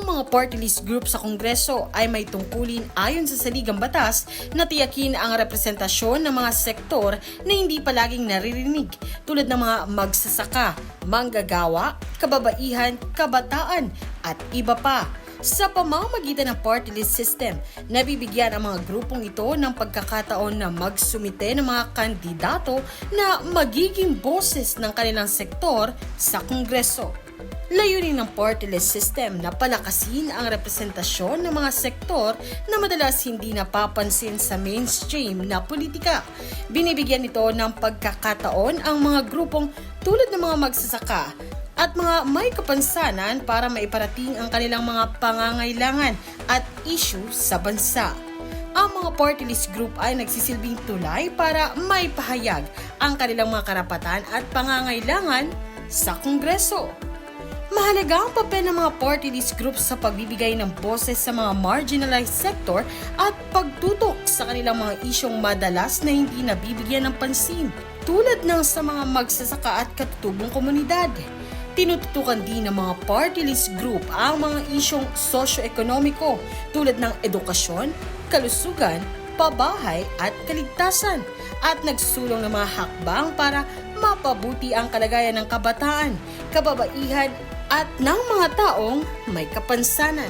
Ang mga party list group sa Kongreso ay may tungkulin ayon sa saligang batas na tiyakin ang representasyon ng mga sektor na hindi palaging naririnig tulad ng mga magsasaka, manggagawa, kababaihan, kabataan at iba pa. Sa pamamagitan ng party list system, nabibigyan ang mga grupong ito ng pagkakataon na magsumite ng mga kandidato na magiging boses ng kanilang sektor sa Kongreso. Layunin ng party list system na palakasin ang representasyon ng mga sektor na madalas hindi napapansin sa mainstream na politika. Binibigyan ito ng pagkakataon ang mga grupong tulad ng mga magsasaka at mga may kapansanan para maiparating ang kanilang mga pangangailangan at issue sa bansa. Ang mga party list group ay nagsisilbing tulay para maipahayag ang kanilang mga karapatan at pangangailangan sa Kongreso. Mahalaga ang papel ng mga party list groups sa pagbibigay ng boses sa mga marginalized sector at pagtutok sa kanilang mga isyong madalas na hindi nabibigyan ng pansin, tulad ng sa mga magsasaka at katutubong komunidad. Tinututukan din ng mga party list group ang mga isyong sosyo-ekonomiko tulad ng edukasyon, kalusugan, pabahay at kaligtasan at nagsulong ng mga hakbang para mapabuti ang kalagayan ng kabataan, kababaihan at ng mga taong may kapansanan.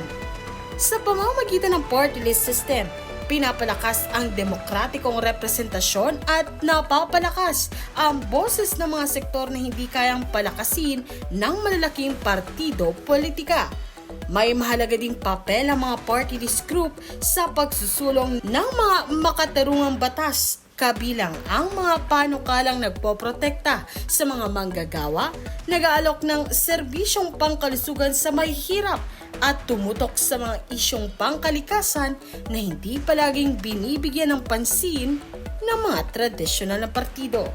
Sa pamamagitan ng party list system, pinapalakas ang demokratikong representasyon at napapalakas ang boses ng mga sektor na hindi kayang palakasin ng malalaking partido politika. May mahalaga ding papel ang mga party list group sa pagsusulong ng mga makatarungang batas, kabilang ang mga panukalang nagpoprotekta sa mga manggagawa, nag-aalok ng serbisyong pangkalusugan sa may hirap at tumutok sa mga isyong pangkalikasan na hindi palaging binibigyan ng pansin ng mga tradisyonal na partido.